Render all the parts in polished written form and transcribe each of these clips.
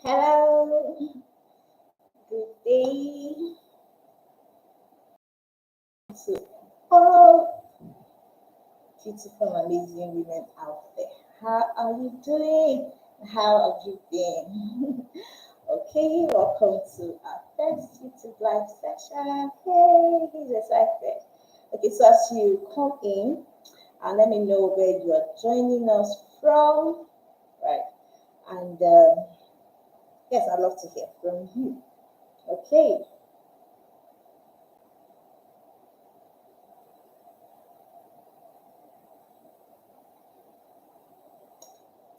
Hello, good day to all beautiful, amazing women out there. How are you doing? How have you been? Okay, welcome to our first YouTube live session. Hey, he's excited. Okay, so as you come in, let me know where you are joining us from, right? And yes, I'd love to hear from you. Okay.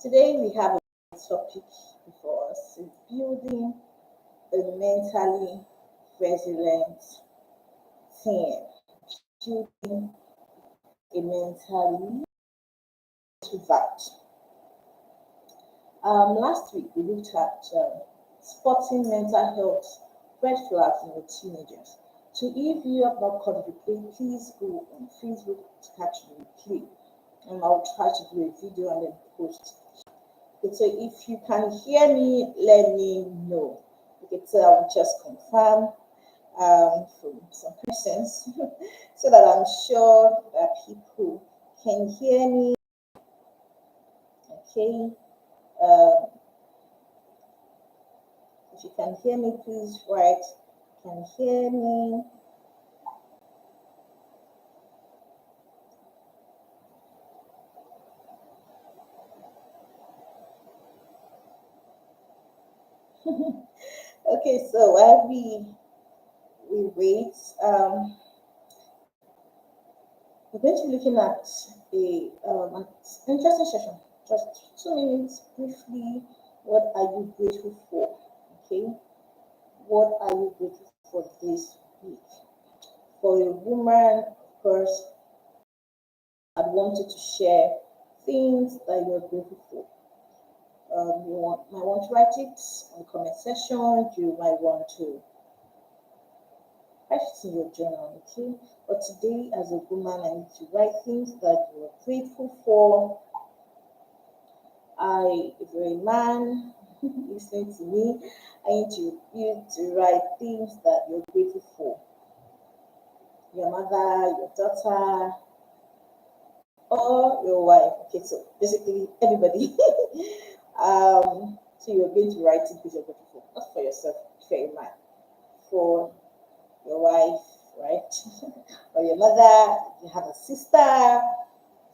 Today we have a topic before us: is building a mentally resilient team. Building a mentally introvert. Last week we looked at spotting mental health red flags in your teenagers. So if you have not caught the replay, please go on Facebook to catch the replay. And I'll try to do a video and then post. Okay, so if you can hear me, let me know. Okay, so I'll just confirm from some persons so that I'm sure that people can hear me. Okay, if you can hear me, please write can hear me. Okay, so while we wait, we're going to be looking at an interesting session. Just 2 minutes briefly. What are you grateful for? Okay, what are you grateful for this week? For a woman, of course, I'd want you to share things that you're grateful for. Might want to write it on the comment section. You might want to write it in your journal, okay? But today, as a woman, I need to write things that you're grateful for. If you're a man listening to me, I need you to write things that you're grateful for. Your mother, your daughter, or your wife. Okay, so basically everybody. So you're going to write it because you're grateful for, not for yourself, for a man, for your wife, right? Or your mother, you have a sister,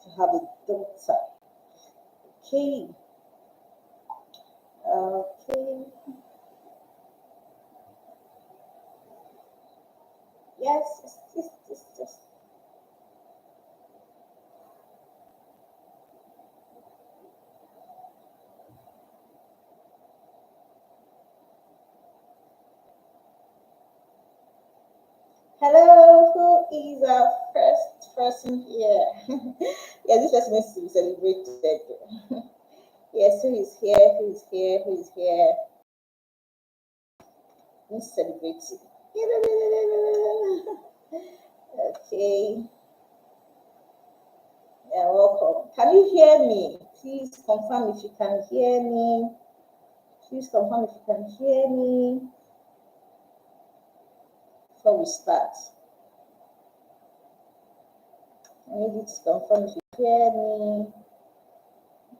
you have a daughter. Okay. Okay. Yes, just. Hello, who is our first person here? Yeah, this person needs to be celebrated. Yes, who is here? Who is here? Who is here? Let's celebrate it. Okay, yeah, welcome. Can you hear me? Please confirm if you can hear me. Please confirm if you can hear me before we start. I need you to confirm if you hear me.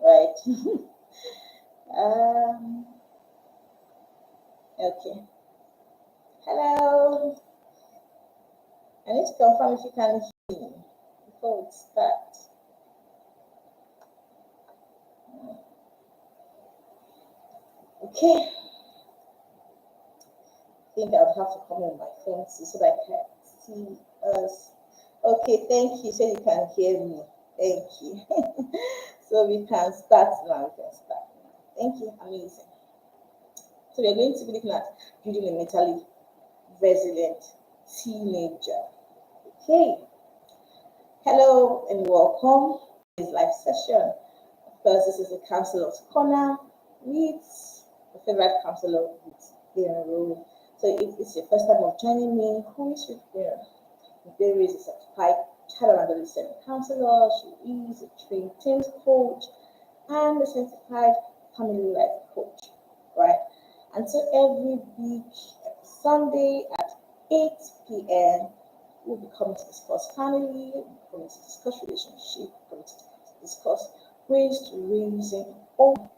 Right. Okay. Hello. I need to confirm if you can hear me before we start. Okay. I think I'll have to come on my phone so that I can see us. Okay, thank you. So you can hear me. Thank you. So we can start now. We can start now. Thank you. Amazing. So we're going to be looking at building a mentally resilient teenager. Okay. Hello and welcome to this live session. Of course, this is the Counselor's Corner with the favorite counselor with their role. So if it's your first time of joining me, who is with there? There is a certified child and adolescent counselor. She is a trained teens coach and a certified family life coach, right? And so every week, every Sunday at 8 p.m., we'll be coming to discuss family, we'll be coming to discuss relationship, we'll be coming to discuss ways to raising all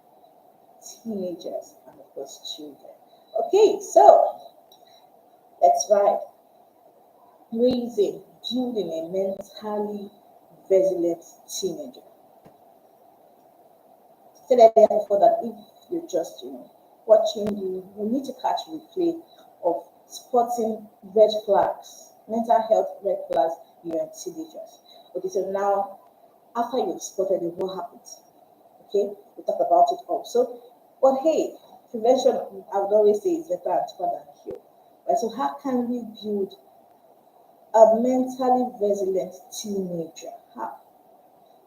teenagers and of course children. Okay, so let's ride. Raising, building a mentally resilient teenager. Said earlier before that if you're just watching, you need to catch replay of spotting red flags, mental health red flags in your teenagers. Okay, so now after you've spotted it, what happens? Okay, we'll talk about it also. But hey, prevention, I would always say, is better and cheaper than cure. Right? So how can we build a mentally resilient teenager? How?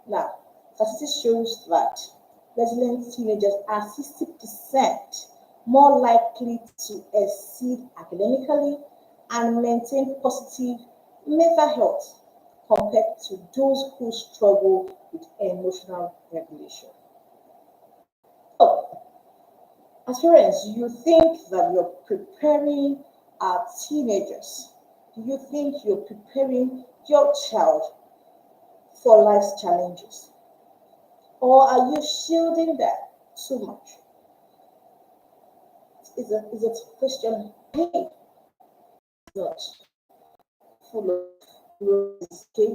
Now, statistics shows that resilient teenagers are 60% more likely to exceed academically and maintain positive mental health compared to those who struggle with emotional regulation. So, as parents, you think that you're preparing our teenagers? Do you think you're preparing your child for life's challenges? Or are you shielding them too much? Is it a question? Hey, not full of roses, okay?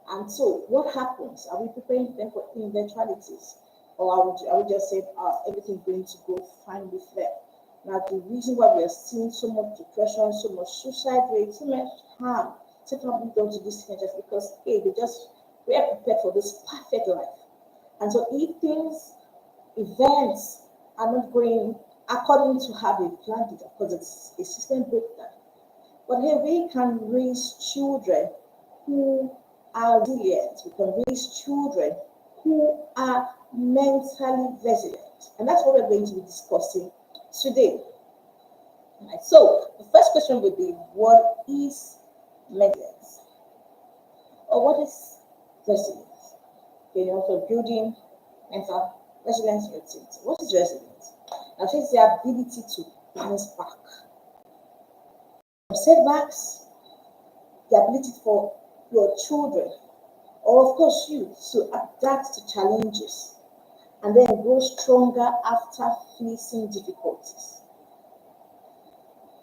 And so, what happens? Are we preparing them for eventualities? Or are we just saying, everything's going to go fine with them? Now, the reason why we are seeing so much depression, so much suicide rate, so much harm, taken done to these teenagers because, hey, we are prepared for this perfect life. And so, if things, events are not going according to how they planned it, of course, it's a system breakdown. But here we can raise children who are resilient. We can raise children who are mentally resilient. And that's what we're going to be discussing today. Right. So the first question would be, what is resilience? Or what is resilience? Okay, also building mental resilience in your teens. What is resilience? Now, it's the ability to bounce back from setbacks, the ability for your children, or of course you, to adapt to challenges and then grow stronger after facing difficulties.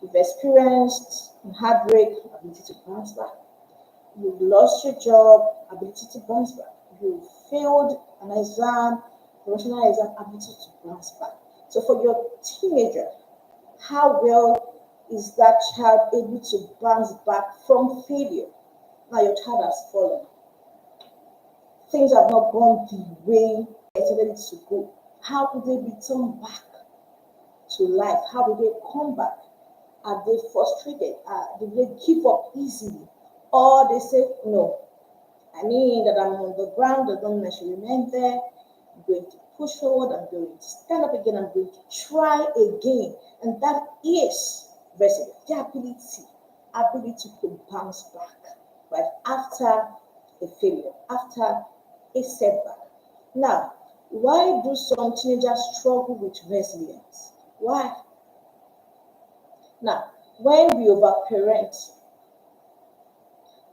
You've experienced heartbreak, ability to bounce back. You've lost your job, ability to bounce back. You failed an exam, professional exam, ability to bounce back. So for your teenager, how well is that child able to bounce back from failure? Now your child has fallen. Things have not gone the way they expected it to go. How do they return back to life? How do they come back? Are they frustrated? Do they give up easily? Or they say, no, I mean that I'm on the ground, I don't necessarily remain there. I'm going to push forward, I'm going to stand up again, I'm going to try again. And that is resilience, the ability to bounce back, right, after a failure, after a setback. Now, why do some teenagers struggle with resilience? Why? Now, when we overparent,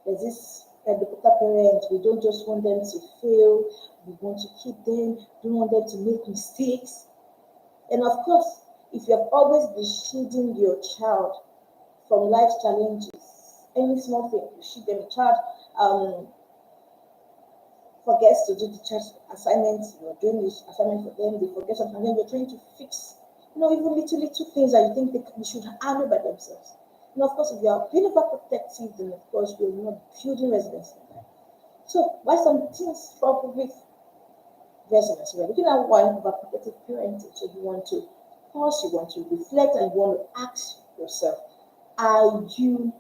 there's this educator parent, we don't just want them to fail, we want to keep them, don't want them to make mistakes. And of course, if you have always been shielding your child from life challenges, any small thing, you shield them, child forgets to do the church assignments, you're doing this assignment for them, they forget something, and then you're trying to fix, even little things that you think they should handle by themselves. And of course, if you are being overprotective, then of course you're not building resilience in them. So why some teens struggle with resilience? We're looking at one overprotective parenting. So you want to pause, you want to reflect, and you want to ask yourself, are you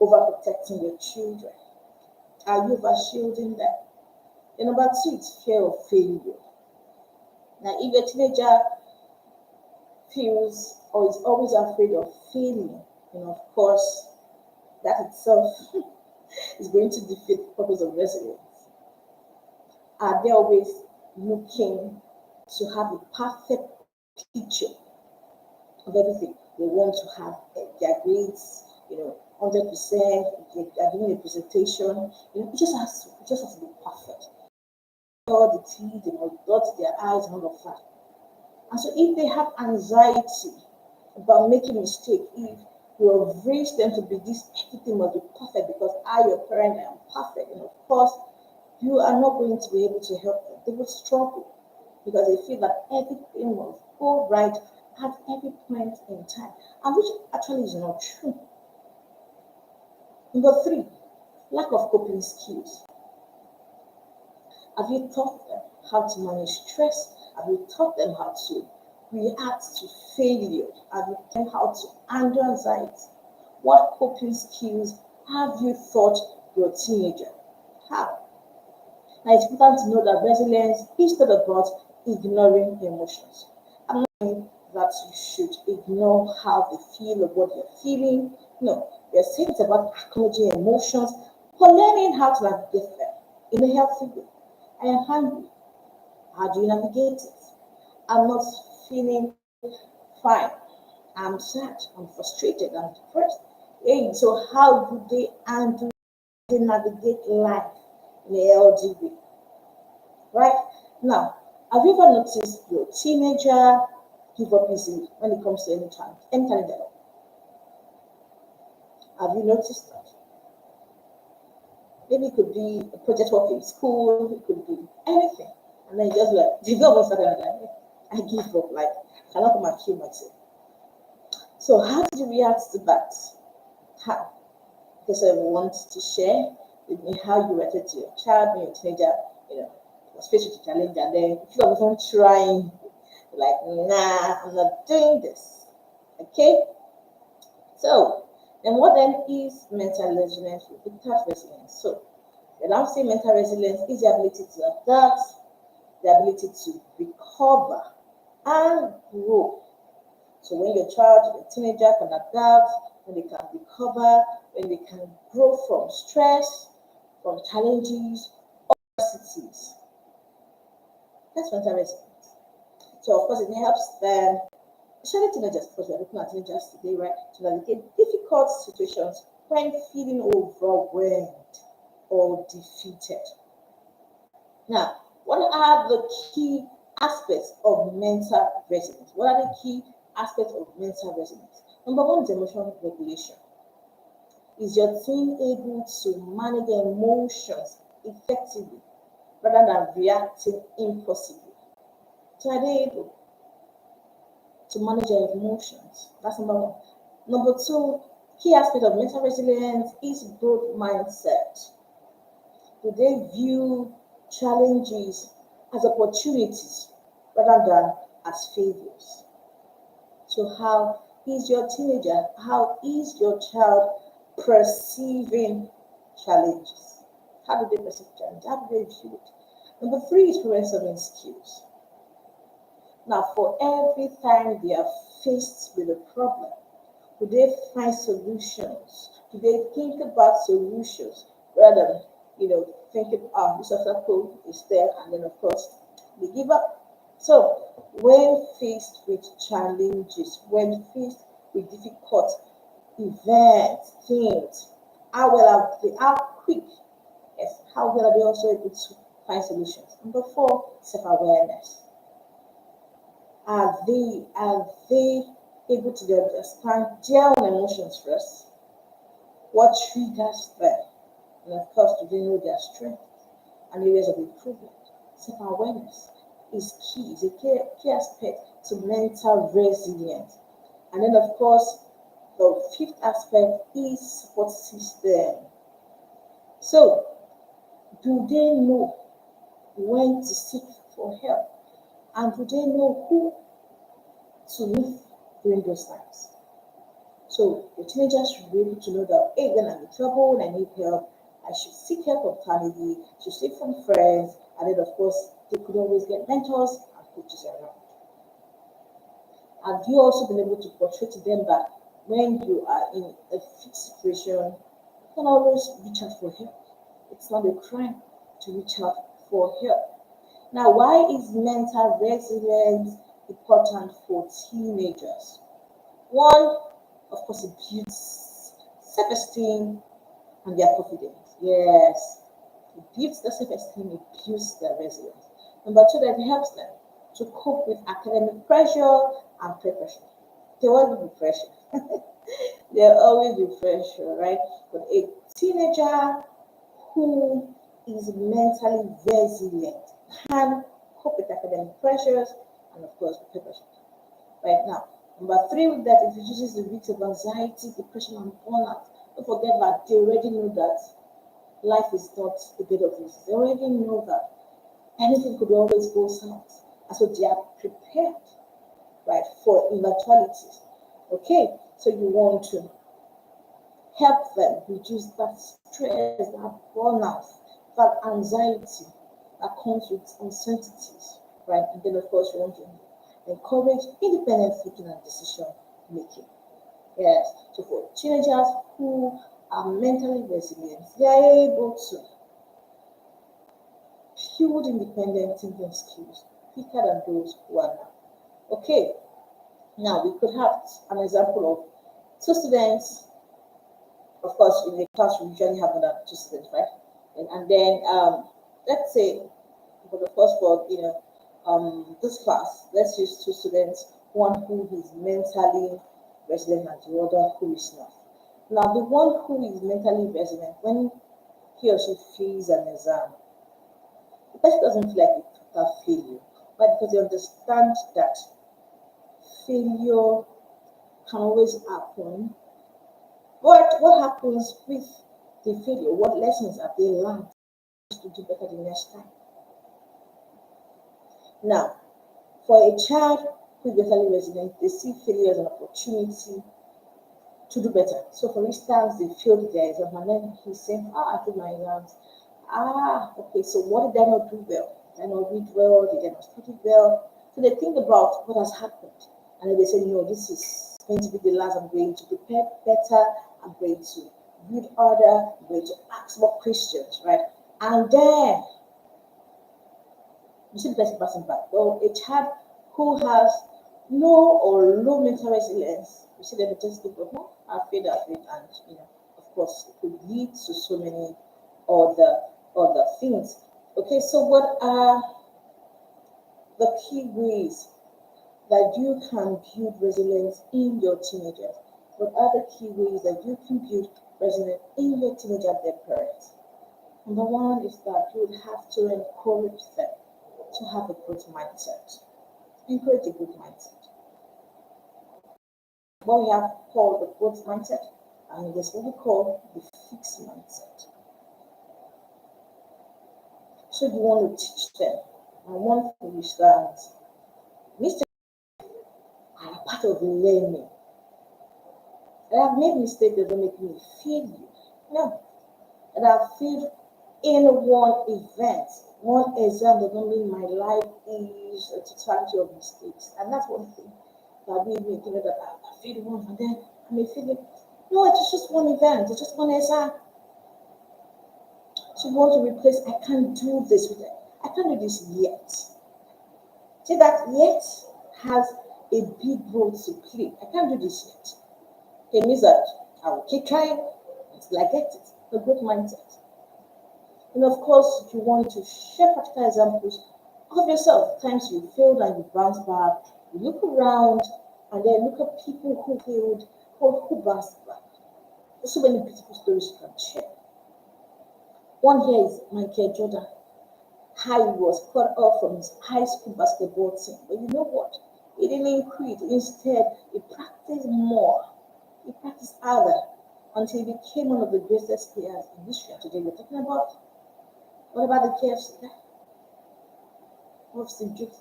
overprotecting your children? Are you overshielding them? And number two, it's fear of failure. Now, if a teenager feels or is always afraid of failing, of course, that itself is going to defeat the purpose of resilience. Are they always looking to have a perfect picture of everything. They want to have their grades, 100%. They are doing a presentation. It just has to be perfect. All the T's, they must dot their I's and all of that. And so if they have anxiety about making mistake, if you have raised them to be this, everything must be perfect because I, your parent, I am perfect. And of course, you are not going to be able to help them. They will struggle because they feel that everything must go right at every point in time, and which actually is not true. Number three, lack of coping skills. Have you taught them how to manage stress? Have you taught them how to react to failure? Have you taught them how to handle anxiety? What coping skills have you taught your teenager? How? Now it's important to know that resilience is not about ignoring emotions. I'm not saying that you should ignore how they feel or what you're feeling. No, you're saying it's about acknowledging emotions, but learning how to navigate them in a healthy way. I am hungry. How do you navigate it? I'm not feeling fine. I'm sad. I'm frustrated. I'm depressed. Hey, so how do they handle, they navigate life in a healthy way? Right? Now, have you ever noticed your teenager give up easily when it comes to any challenge? Any challenge at all? Have you noticed that? Maybe it could be a project work in school, it could be anything. And then just like, they don't even start like, I give up, like, I cannot come and kill myself. So, how did you react to that? How? Because I want to share with me how you reacted to your child when your teenager, was faced with a challenge and then instead of even trying, like, nah, I'm not doing this. Okay? So, then what then is mental resilience? We looked at resilience. So, when I say mental resilience is the ability to adapt, the ability to recover and grow. So when your child, your teenager can adapt, when they can recover, when they can grow from stress, from challenges, adversities. That's mental resilience. So of course it helps them, especially teenagers, because we're looking at teenagers today, right? To navigate difficult situations when feeling overwhelmed or defeated. Now, what are the key aspects of mental resilience? What are the key aspects of mental resilience? Number one is emotional regulation. Is your teen able to manage their emotions effectively rather than reacting impulsively? So are they able to manage their emotions? That's number one. Number two, key aspect of mental resilience is growth mindset. Do they view challenges as opportunities rather than as failures? So, how is your child perceiving challenges? How do they perceive challenges? How do they view it? Number three is problem solving skills. Now, for every time they are faced with a problem, do they find solutions? Do they think about solutions rather than, thinking, this obstacle is there, and then of course they give up? So, when faced with challenges, when faced with difficult events, things, how quick, yes, how well are they also able to find solutions? Number four, self-awareness. Are they able to understand their own emotions first? What triggers them? And of course, do they know their strengths and areas of improvement? Self-awareness is key, is a key aspect to mental resilience. And then of course, the fifth aspect is support system. So, do they know when to seek for help? And do they know who to meet during those times? So the teenagers should be able to know that, hey, when I'm in trouble, when I need help, I should seek help from family, should seek from friends, and then of course they could always get mentors and coaches around. Have you also been able to portray to them that when you are in a fixed situation, you can always reach out for help? It's not a crime to reach out for help. Now, why is mental resilience important for teenagers? One, of course, it builds self-esteem and their confidence. Yes, it builds their self-esteem, it builds their resilience. Number two, that it helps them to cope with academic pressure and peer pressure. There will always be pressure. There will always be pressure, right? But a teenager who is mentally resilient can cope with academic pressures and, of course, peer pressure. Right now, number three, with that, it reduces the risk of anxiety, depression, and burnout. Don't forget that they already know that life is not a bed of roses. They already know that anything could always go south. And so they are prepared, right, for eventualities. Okay, so you want to help them reduce that stress, that burnout, that anxiety that comes with uncertainties, right? And then, of course, you want to encourage independent thinking and decision making. Yes, so for teenagers who are mentally resilient, they are able to build independent thinking skills quicker than those who are not. Okay, now we could have an example of two students. Of course, in the class, we usually have more than two students, right? And then, let's say, but of course, for this class, let's use two students, one who is mentally resilient and the other who is not. Now, the one who is mentally resilient, when he or she fails an exam, the person doesn't feel like a total failure, but because they understand that failure can always happen. But what happens with the failure? What lessons have they learned to do better the next time? Now, for a child who is mentally resilient, they see failure as an opportunity to do better. So, for instance, they failed their exam and then he's saying, I did my exams. Okay, so what did I not do well? Did I not read well? Did I not study well? So they think about what has happened. And then they say, no, this is going to be the last. I'm going to prepare better. I'm going to read harder. I'm going to ask more questions, right? And then you see the person passing by. Well, a child who has no or low mental resilience, you see them just think, oh, I failed, and of course, it could lead to so many other things. Okay, so what are the key ways that you can build resilience in your teenagers? What are the key ways that you can build resilience in your teenager and their parents? Number one is that you would have to encourage them to have a growth mindset. Encourage a growth mindset. What we have called the growth mindset, and there's what we call the fixed mindset. So you want to teach them. And one thing is that mistakes are a part of learning. And I've made mistakes that don't make me failure. No. And I've failed in one event, one exam that don't mean my life is a totality of mistakes. And that's one thing that made me think that I failed once and then I may fail it. No, it's just one event, it's just one exam. So you want to replace I can't do this with it. I can't do this yet. See that yet has a big role to play. I can't do this yet. It means that I will keep trying until I get it. A good mindset. And of course, you want to share practical examples of yourself. Times you failed and you bounced back. You look around and then look at people who failed, who bounced back. There's so many beautiful stories you can share. One here is Michael Jordan. How he was cut off from his high school basketball team. But you know what? He didn't quit. Instead, he practiced more. He practiced harder until he became one of the greatest players in history. Today we're talking about what about the KFC guy?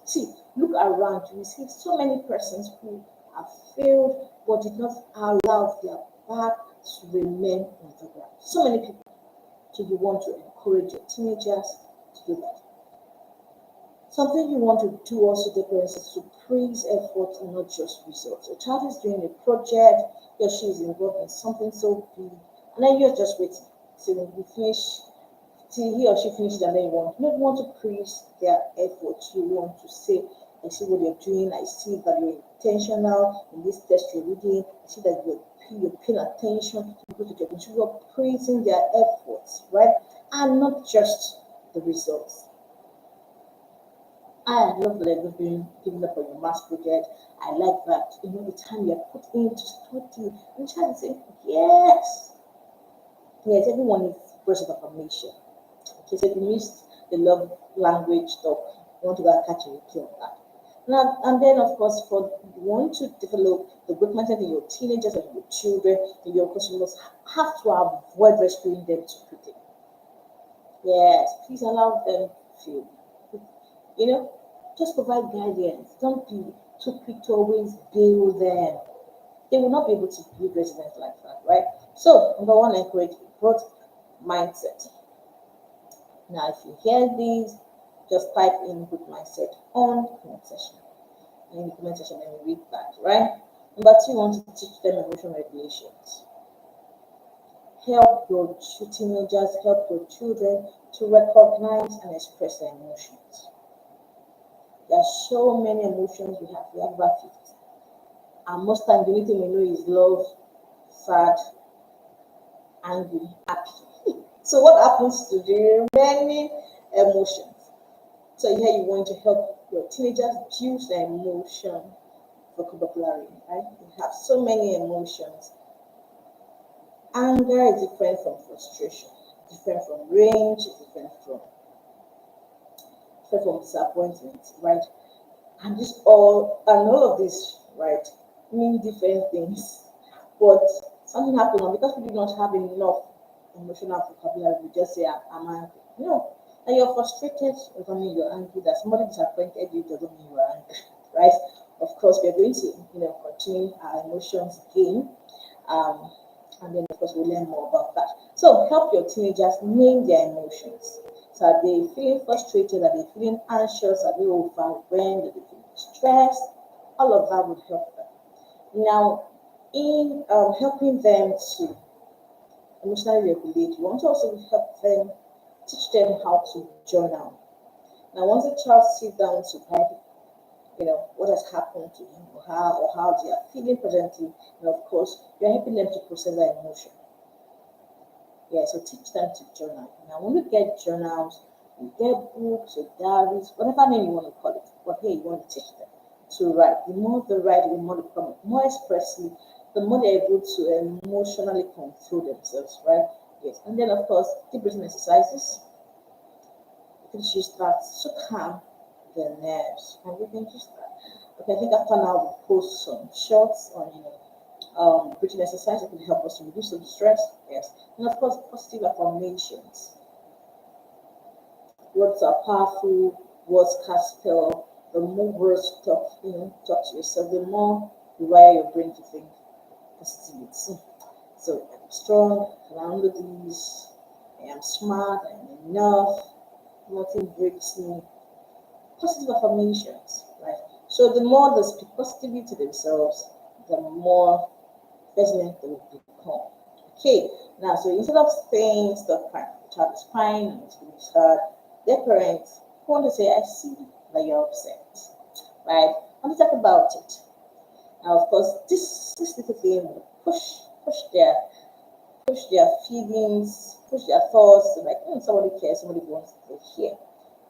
See, look around you. You see so many persons who have failed but did not allow their back to remain on the ground. So many people. So you want to encourage your teenagers to do that. Something you want to do also, the parents, is to praise effort and not just results. A child is doing a project, he or she is involved in something so big, and then you're just waiting till you finish, till he or she finishes, and then you want to praise their effort. You want to say, I see what you're doing. I see that you're intentional in this test you're reading. I see that you're paying attention to people to get. You're praising their efforts, right? And not just the results. I love that you've been giving up on your maths project. I like that, the time you have put in to study. And the child is saying, yes, yes, everyone needs words of affirmation. Okay, so if you missed the love language talk, you want to go and catch a replay on that. Now, and then, of course, for you want to develop the good mindset in your teenagers and your children, and your customers have to avoid rescuing them too quickly. Yes, please allow them to feel. You know, just provide guidance. Don't be too quick to always bail them. They will not be able to build resilience like that, right? So, number one, encourage growth mindset. Now, if you hear these, just type in good mindset on comment section. And in the comment section, let me read that, right? Number two, you want to teach them emotion regulations. Help your teenagers, help your children to recognize and express their emotions. There are so many emotions we have. We have about 50. And most times, the only thing we know is love, sad, angry, happy. So, what happens to the remaining emotions? So, here you want to help your teenagers build their emotion vocabulary, right? We have so many emotions. Anger is different from frustration, different from rage, different from disappointment, right? And all of this, right, mean different things. But something happened, and because we do not have enough emotional vocabulary, we just say I'm angry. No, and you're frustrated doesn't mean you're angry. That somebody disappointed you doesn't mean you're angry, right? Of course, we're going to continue our emotions game, um, and then of course we'll learn more about that. So help your teenagers name their emotions. So are they feeling frustrated? Are they feeling anxious? Are they overwhelmed? Are they feeling stressed? All of that would help them. Now, in helping them to emotionally regulate, you want to also help them, teach them how to journal. Now, once a child sits down to write, what has happened to him or how they are feeling presently, and of course, you're helping them to process their emotion. Yeah, so teach them to journal. Now, when you get journals, you get books or diaries, whatever name you want to call it, but here you want to teach them to write. The more they write, the more they become more expressive, the more they're able to emotionally control themselves, right? Yes, and then of course, deep breathing exercises. You can use that to calm the nerves, and you can use that. Okay, I think after now we'll post some shots on breathing exercise that can help us to reduce some stress. Yes, and of course, positive affirmations. Words are powerful. Words cast spell. The more words talk to yourself, the more you wire your brain to think positivity. So I'm strong. I can handle this. I am smart. I am enough. Nothing breaks me. Positive affirmations, right? So the more they speak positively to themselves, the more resilient they will become. Okay, now so instead of saying stop crying, the child is crying and it's really sad, their parents want to say, I see that you're upset, right? And talk about it. Now, of course, this little thing will push their feelings, push their thoughts. Like, somebody cares, somebody wants to hear.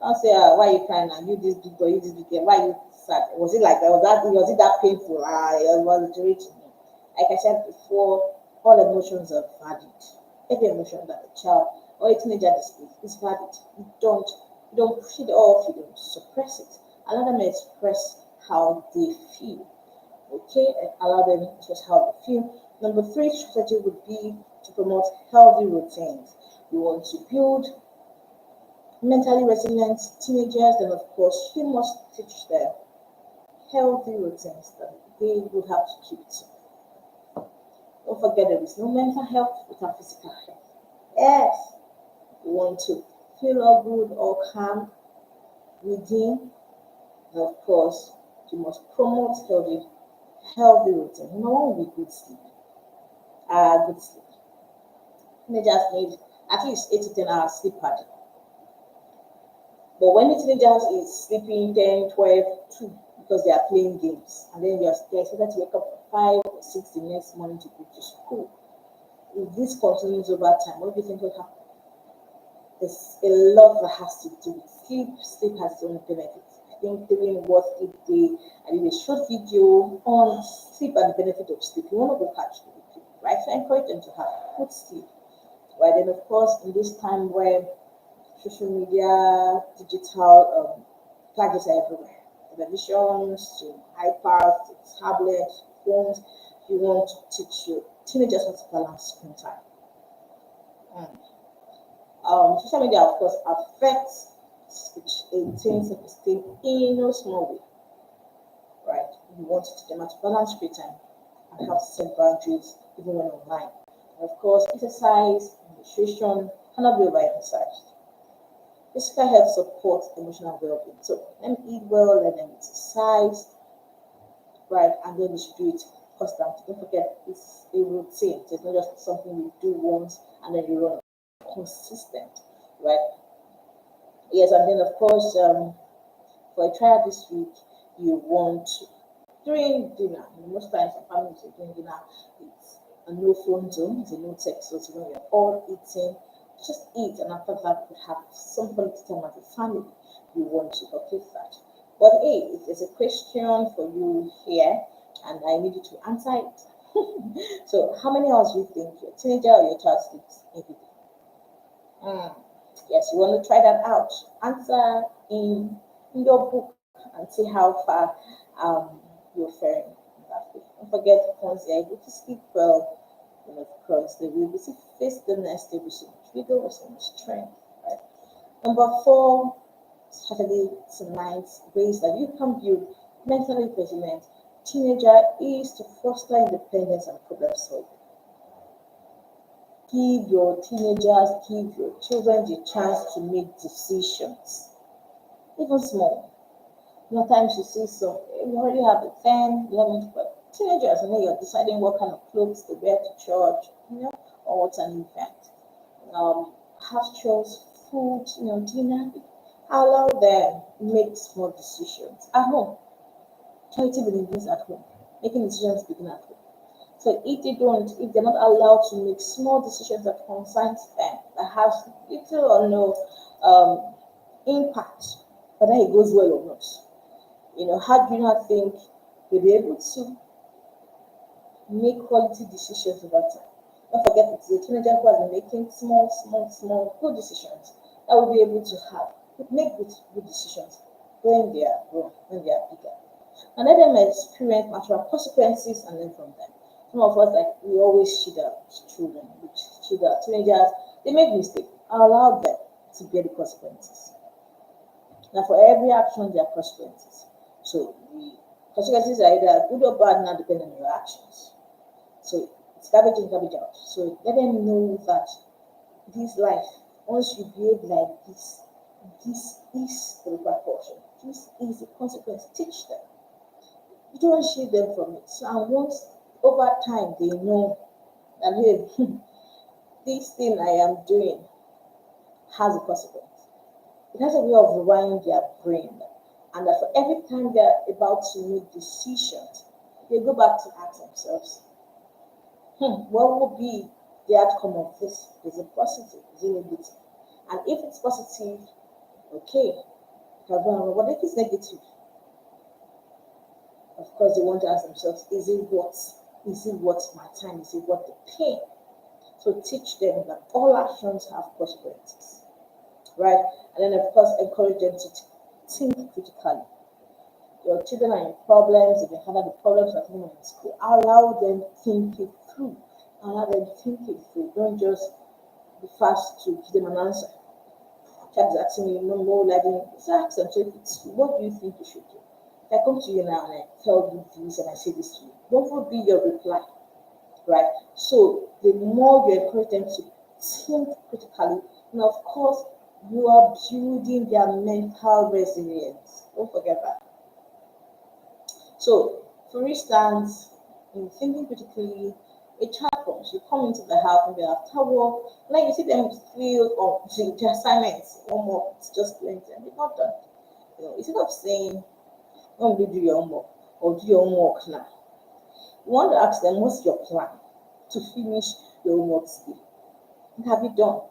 I'll say, why are you crying? Are you this big boy, you this big girl? Why are you sad? Was it like that? Was it that painful? It was irritating. Like I said before, all emotions are valid. Every emotion that a child or a teenager displays is valid. You don't push it off, you don't suppress it. Allow them to express how they feel. Okay, and allow them to express how they feel. Number three strategy would be to promote healthy routines. You want to build mentally resilient teenagers, then of course you must teach them healthy routines that they will have to keep to. Don't forget there is no mental health without physical health. Yes, you want to feel all good or calm within, and of course you must promote healthy routine. Number one will be good sleep. Good sleep. Teenagers need at least 8 to 10 hours sleep per day. But when the teenagers is sleeping 10, 12, 2, because they are playing games, and then they're expected to wake up at 5 or 6 the next morning to go to school. If this continues over time, what do you think will happen? There's a lot that has to do with sleep. Sleep has its own benefits. I think during World Sleep Day, I did a short video on sleep and the benefit of sleep. You want to go catch the video, right? So I encourage them to have good sleep, right? And of course, in this time where social media, digital gadgets are everywhere, televisions, to iPads, to tablets, phones, you want to teach your teenagers how to balance screen time. Mm. Social media, of course, affects teen self-esteem in no small way, right? You want to teach them how to balance screen time and how to set boundaries even when online. And of course, exercise, nutrition cannot be overemphasized. Physical health supports emotional well-being. So let them eat well, let them exercise, right? And then you should do it constantly. Don't forget, it's a routine. It's not just something you do once and then you run consistent, right? Yes, and then of course, for a trial this week, you want to, during dinner, most times in families during dinner, it's a no phone zone, it's a no text zone. So when you're all eating, just eat, and after that, you have some quality time as a family. You want to locate that. But hey, if there's a question for you here, and I need you to answer it. So, how many hours do you think your teenager or your child sleeps every day? Mm. Yes, you want to try that out. Answer in your book and see how far you're faring in that way. Don't forget, once they're able to sleep well, then of course they will be able to face the next day with so much vigor, with so much strength. Right? Number 4, Saturday tonight, ways that you can build mentally resilient teenager is to foster independence and problem solving. Give your teenagers, give your children the chance to make decisions, even small. Sometimes you see some, you already have a 10, 11, 12 teenagers, and then you're deciding what kind of clothes to wear to church, or what's an event. House chores, food, dinner. Allow them make small decisions at home. Charity begins at home. Making decisions begin at home. So if they're not allowed to make small decisions that concerns them, that has little or no impact, whether it goes well or not, how do you not think you'll be able to make quality decisions over time? Don't forget it's a teenager who has been making small good decisions that will be able to make good decisions when they are grown, when they are bigger. And let them experience natural consequences and learn from them. Some of us, like, we always cheat our children, we cheat our teenagers. They make mistakes. Allow them to bear the consequences. Now, for every action, there are consequences. So the consequences are either good or bad, now depending on your actions. So it's garbage in, garbage out. So let them know that this life, once you behave like this is the repercussion. This is the consequence. Teach them. You don't shield them from it. So, and once over time they know that, hey, this thing I am doing has a consequence. It has a way of rewiring their brain. And that for every time they're about to make decisions, they go back to ask themselves, what will be the outcome of this? Is it positive? Is it negative? And if it's positive, okay. But if it's negative, of course they want to ask themselves, is it worth my time? Is it worth the pain? So teach them that all actions have consequences, right? And then of course encourage them to think critically. Your children are in problems, if they have the problems at home in school, allow them think it through. Allow them think it through. Don't just be fast to give them an answer. Child is asking you, no more like, ask them, so what do you think you should do? If I come to you now and I tell you this and I say this to you, what would be your reply? Right? So the more you encourage them to think critically, and of course, you are building their mental resilience. Don't forget that. So, for instance, in thinking critically, A child comes, you come into the house maybe after work, and then you see them feel or the assignments, homework, it's just plenty, and they're not done. Instead of saying, when will you do your homework or do your homework now? You want to ask them, what's your plan to finish your homework today? What have you done?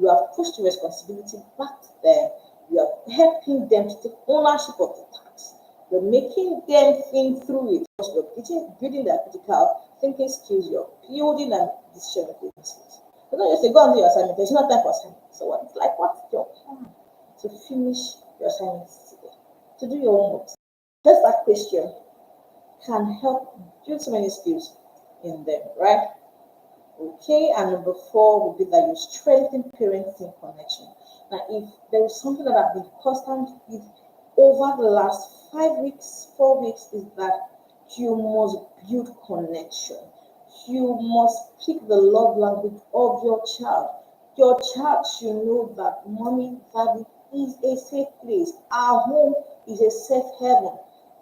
You have pushed the responsibility back to them. You are helping them to take ownership of the task. You're making them think through it. You're building their critical thinking skills. You're building and decision making skills. So don't just say, go and do your assignment. There's no time for assignment. So what? It's like, what's your plan to finish your assignments today? To do your homework? Just that question can help build so many skills in them, right? Okay, and number 4 would be that you strengthen parenting connection. Now, if there is something that I've been constant with over the last 5 weeks, 4 weeks, is that you must build connection. You must speak the love language of your child. Your child should know that mommy, daddy is a safe place. Our home is a safe haven.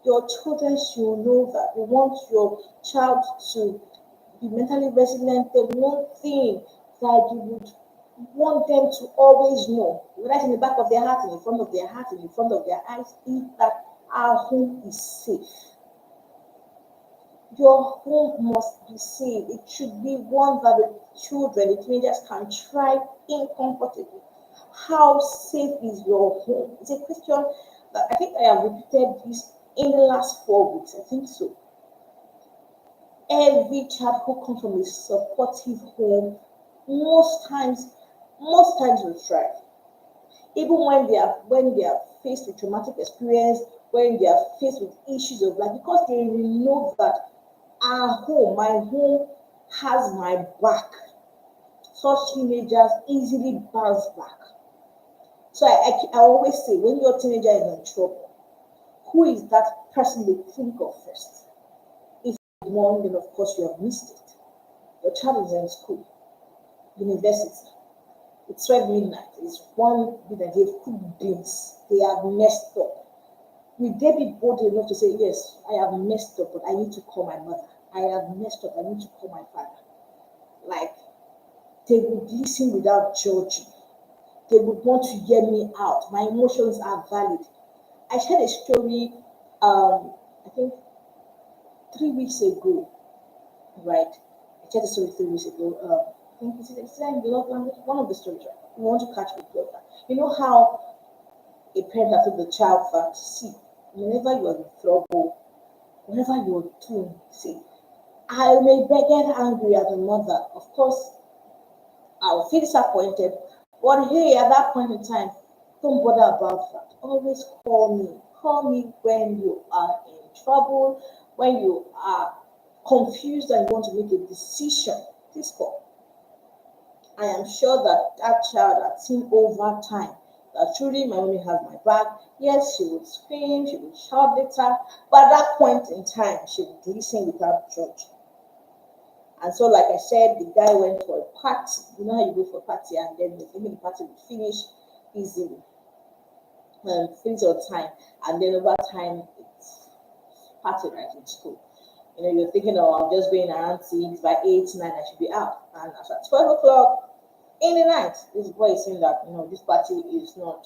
Your children should know that. You want your child to be mentally resilient. The one thing that you would want them to always know, whether it's in the back of their heart, in the front of their heart, in front of their eyes, is that our home is safe. Your home must be safe. It should be one that the children, the teenagers can thrive in comfortably. How safe is your home? It's a question that I think I have repeated this in the last 4 weeks. I think so. Every child who comes from a supportive home, most times will thrive. Even when they are faced with traumatic experience, when they are faced with issues of life, because they know that my home has my back. Such teenagers easily bounce back. So I always say, when your teenager is in trouble, who is that person they think of first? If one, then of course you have missed it. Your child is in school, university. It's 12 midnight. It's 1 midnight. They've cooked beans. They have messed up. Will they be bold enough to say, yes, I have messed up, but I need to call my mother. I have messed up. I need to call my father. Like, they would listen without judging. They would want to hear me out. My emotions are valid. I shared a story, I think 3 weeks ago, right? I shared a story 3 weeks ago. I think it's in the love language, one of the stories, right? You want to catch with your child. You know how a parent has told the child that, see, whenever you are in trouble, whenever you're doing, see, I may get angry at the mother. Of course, I'll feel disappointed. But hey, at that point in time, don't bother about that. Always call me. Call me when you are in trouble, when you are confused and you want to make a decision. Please call. I am sure that that child has seen over time that truly my mommy has my back. Yes, she would scream, she would shout later, but at that point in time, she would listen without judging. And so, like I said, the guy went for a party. You know how you go for a party and then you think the party will finish easily, finish on time, and then over time it's party right in school. You're thinking, oh, I'm just going around 6, by 8, 9, I should be out. And at 12 o'clock in the night, this boy is saying that, this party is not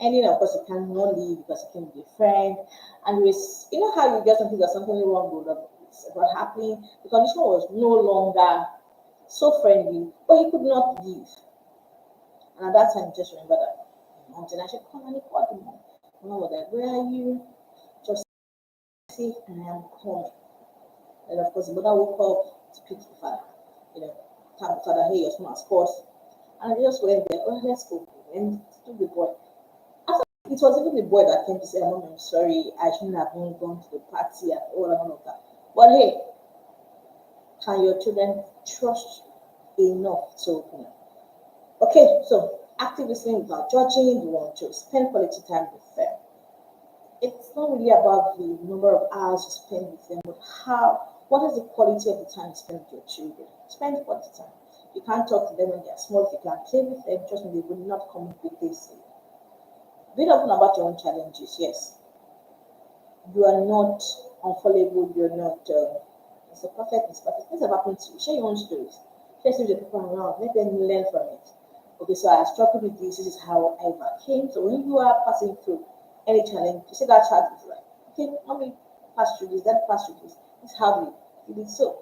ending. Of course, he cannot leave because he can be a friend. And how you get something that something wrong with what happening. The condition was no longer so friendly, but he could not leave. And at that time, just remember that mom said I should call, and he called the mom. Mom was like, where are you? Just say, and I am coming. And of course, the mother woke up to pick the father. Tell the father, hey, your son has called. And I just went there, oh, let's go. And took the boy. After, it was even the boy that came to say, Mom, I'm sorry, I shouldn't have even gone to the party and all of that. But hey, can your children trust you enough to open up? Okay, so active listening without judging, you want to spend quality time with them. It's not really about the number of hours you spend with them, but what is the quality of the time you spend with your children? Spend quality time. You can't talk to them when they're small. If you can play with them, trust me, they will not come up with this. Be open about your own challenges, yes. You are not unfallible, you're not Mr. Perfect, Mr. Perfect. Things have happened to you. Share your own stories. Share stories with people around. Let them learn from it. Okay, so I struggled with this. This is how I overcame. So when you are passing through any challenge, you say that child is right. Okay, mommy passed through this, that passed through this. This is how we did it. So,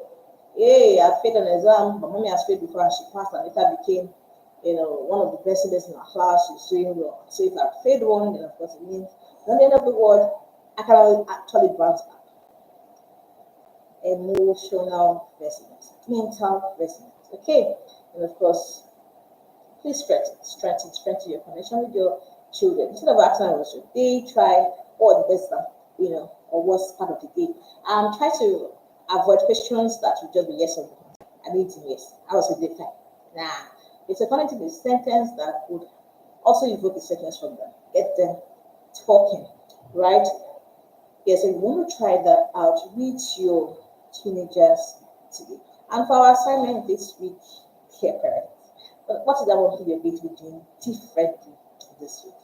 hey, I failed an exam. My mommy has failed before and she passed and later became, one of the best students in our class. She's doing well. So if I failed one, then of course it means at the end of the world, I can actually bounce back. Emotional resilience, mental resilience. Okay, and of course, please strengthen your connection with your children. Instead of asking them, should they try or the best or what's part of the day. Try to avoid questions that will just be yes or no. I need to yes. I was with the time. Nah. It's a connected a sentence that would also evoke a sentence from them. Get them talking, right? Yes, so you want to try that out with your teenagers today. And for our assignment this week, dear parents, what is that one thing you're going to be doing differently this week?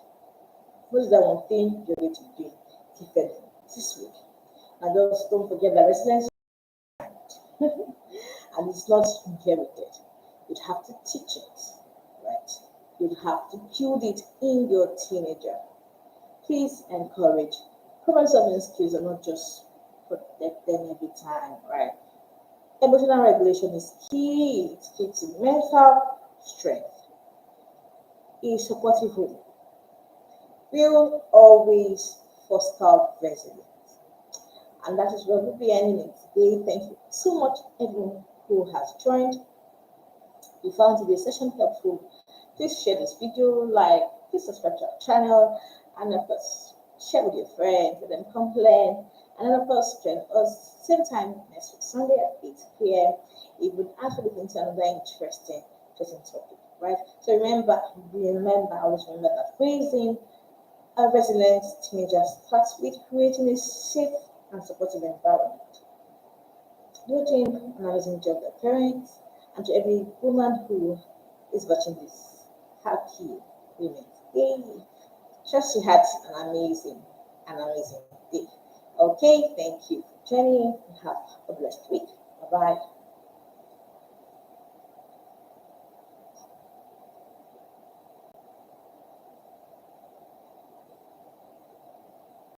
What is that one thing you're going to be doing differently this week? And just don't forget that resilience and it's not inherited. You'd have to teach it, right? You'd have to build it in your teenager. Please encourage. Problem solving skills are not just protect them every time, right? Emotional regulation is key. It's key to mental strength. A supportive home will always foster resilience. And that is where we'll be ending it today. Thank you so much, everyone who has joined. If you found today's session helpful, please share this video, please subscribe to our channel, and of course, share with your friends, let them complain. And then, of course, join us same time next week, Sunday at 8 p.m. It would actually be another interesting topic, right? So always remember that raising a resilient teenager starts with creating a safe and supportive environment. You're doing an amazing job, the parents, and to every woman who is watching this. Happy Women's Day. Trust you had an amazing day. Okay, thank you for joining. Have a blessed week. Bye bye.